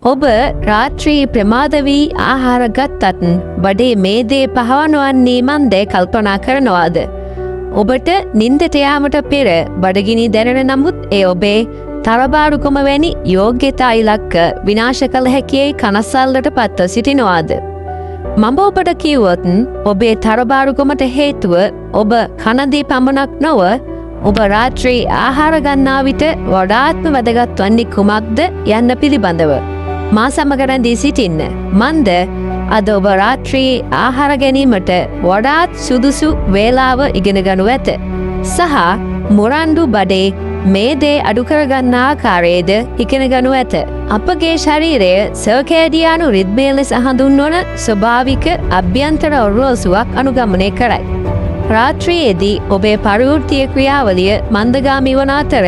ඔබ රාත්‍රී ප්‍රමාද වී ආහාර ගත්තත් බඩේ මේ දේ පහවනවන්නේ මන්දේ කල්පනා කරනවාද? ඔබට නින්දට යාමට පෙර බඩගිනි දැනෙන නමුත් ඒ ඔබේ තරබාරුකම වැනි යෝග්‍යතා ඉලක්ක විනාශ කළ හැකියි කනස්සල්ලට පත්ව සිටිනවාද? මම ඔබට කිව්වොත් ඔබේ තරබාරුකමට හේතුව ඔබ කනදී පමණක් නොව ඔබ රාත්‍රී ආහාර ගන්නා විට වඩාත්ම වැදගත් වන්නේ කුමක්ද යන්න පිළිබඳව මා සමග රැඳී සිටින්න. මන්ද අද ඔබ රාත්‍රී ආහාර ගැනීමට වඩාත් සුදුසු වේලාව ඉගෙන ගනු ඇත. සහ මුරණ්ඩු බඩේ මේ දේ අඩු කරගන්න ආකාරයේද ඉගෙන ගනු ඇත. අපගේ ශරීරය සර්කෑඩියානු රිද්මය ලෙස හඳුන්වන ස්වභාවික අභ්‍යන්තර ඔරලෝසුවක් අනුගමනය කරයි. රාත්‍රියේදී ඔබේ පරිවෘත්තීය ක්‍රියාවලිය මන්දගාමී වන අතර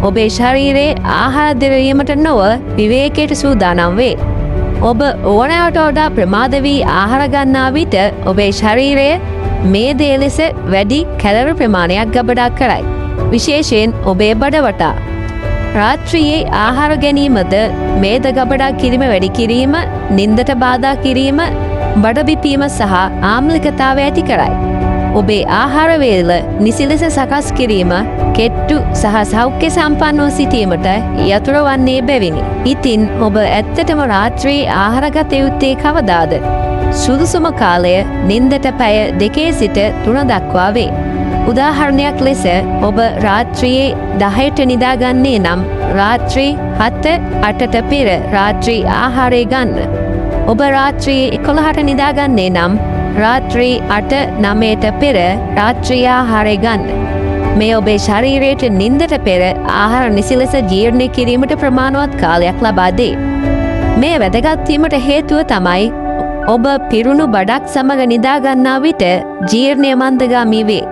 ඔබේ ශරීරයේ ආහාර දිරවීමට නොව විවේකයට සූදානම් වේ. ඔබ ඕනෑවට වඩා ප්‍රමාද වී ආහාර ගන්නා විට ඔබේ ශරීරය මේ දේ ලෙස වැඩි කැලරි ප්‍රමාණයක් ගබඩා කරයි. විශේෂයෙන් ඔබේ බඩ වටා. රාත්‍රියේ ආහාර ගැනීමද මේද ගබඩා කිරීම වැඩි කිරීම, නින්දට බාධා කිරීම, බඩ බිපීම සහ ආම්ලිකතාවය ඇති කරයි. ඔබේ ආහාර වේල නිසි ලෙස සකස් කිරීම කෙට්ටු සහ සෞඛ්‍ය සම්පන්නව සිටීමට යතුරු වන්නේ බැවිනි. ඉතින් ඔබ ඇත්තටම රාත්‍රී ආහාර ගත යුත්තේ කවදාද? සුදුසුම කාලය නින්දට පැය 2 සිට 3 දක්වා වේ. උදාහරණයක් ලෙස ඔබ රාත්‍රියේ 10ට නිදාගන්නේ නම් රාත්‍රී 7-8ට පෙර රාත්‍රී ආහාරය ගන්න. ඔබ රාත්‍රියේ 11ට නිදාගන්නේ නම් රාත්‍රී 8-9ට පෙර රාත්‍රී ආහාරය ගන්න. මේ ඔබේ ශරීරයට නින්දට පෙර ආහාර නිසි ලෙස ජීර්ණය කිරීමට ප්‍රමාණවත් කාලයක් ලබා දේ. මේ වැදගත් වීමට හේතුව තමයි ඔබ පිරුණු බඩක් සමග නිදා ගන්නා විට ජීර්ණය මන්දගාමී වේ.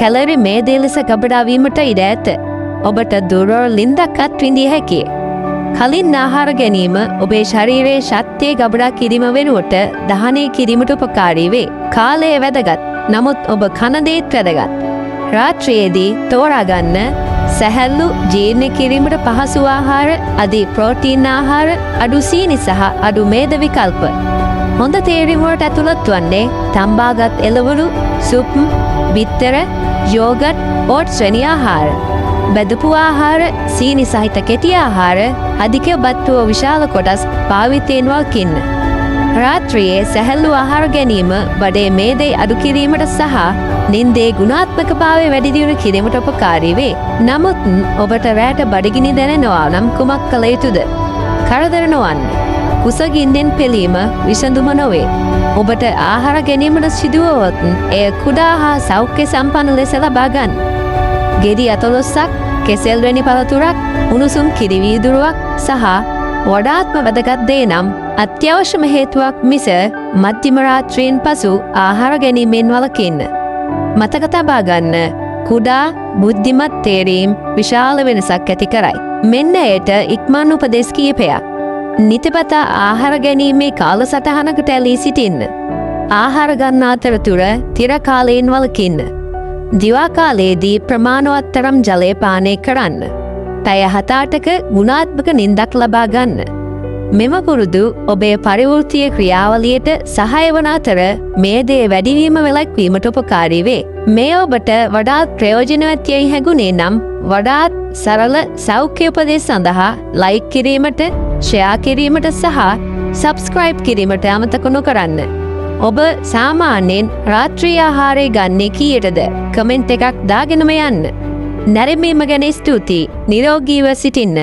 කැලරි මේ දේ ලෙස ගබඩා වීමට ඉඩ ඇත. ඔබට දුර්වල ලින්දක්වත් විඳිය හැකියි. කලින් ආහාර ගැනීම ඔබේ ශරීරයේ ශක්තිය ගබඩා කිරීම වෙනුවට දහනය කිරීමට උපකාරී වේ. කාලය වැදගත්. නමුත් ඔබ කන දේත් වැදගත්. රාත්‍රියේදී තෝරාගන්න සැහැල්ලු ජීර්ණ කිරීමට පහසු ආහාර, අධි ප්‍රෝටීන් ආහාර, අඩු සීනි සහ අඩු මේද විකල්ප. හොඳ තේරීම වලට ඇතුළත් වන්නේ තම්බාගත් එළවලු, සුප්, බිත්තර, යෝගට්, ඕට්ස් වැනි ආහාර. බැදපු ආහාර, සීනි සහිත කෙටි ආහාර, අධික බත්තුව විශාල කොටස් භාවිතයෙන් වළකින්න. රාත්‍රියේ සැහැල්ලු ආහාර ගැනීම බඩේ මේදේ අඩු කිරීමට සහ නින්දේ ගුණාත්මකභාවය වැඩි දියුණු කිරීමට උපකාරී වේ. නමුත් ඔබට රැට බඩගිනි දැනෙනවා නම් කුමක් කළ යුතුද? කරදර නොවන්න. කුසගින්නෙන් පෙළීම විසඳුම නොවේ. ඔබට ආහාර ගැනීමට සිදුවොත් එය කුඩා හා සෞඛ්‍ය සම්පන්න ලෙස ලබා ගන්න. ගෙඩි අතලොස්සක්, කෙසෙල් වැනි පළතුරක්, උණුසුම් කිරි වීදුරුවක් සහ වඩාත්ම වැදගත් දේ නම් අත්‍යවශ්‍යම හේතුවක් මිස මධ්‍යම රාත්‍රියෙන් පසු ආහාර ගැනීමෙන් වළකින්න. මතක තබා ගන්න, කුඩා බුද්ධිමත් තේරීම් විශාල වෙනසක් ඇති කරයි. මෙන්න එයට ඉක්මන් උපදෙස් කීපයක්. නිතිපතා ආහාර ගැනීමේ කාලසටහනකට ඇලී සිටින්න. ආහාර ගන්න අතරතුර තිර කාලයෙන් වළකින්න. දිවා කාලයේදී ප්‍රමාණවත් තරම් ජලය පානය කරන්න. පැය 7-8ක ගුණාත්මක නින්දක් ලබා ගන්න. මෙම පුරුදු ඔබේ පරිවෘත්තීය ක්‍රියාවලියට සහාය වන අතර මේ දේ වැඩිවීම වැළැක්වීමට උපකාරී වේ. මේ ඔබට වඩාත් ප්‍රයෝජනවත් යයි හැඟුණේ නම් වඩාත් සරල සෞඛ්‍ය උපදෙස් සඳහා ලයික් කිරීමට, ෂෙයා කිරීමට සහ සබ්ස්ක්‍රයිබ් කිරීමට අමතක නොකරන්න. ඔබ සාමාන්‍යයෙන් රාත්‍රී ආහාරය ගන්නේ කීයටද? කමෙන්ට් එකක් දාගෙනම යන්න. නැරඹීම ගැන ස්තුතියි. නිරෝගීව සිටින්න.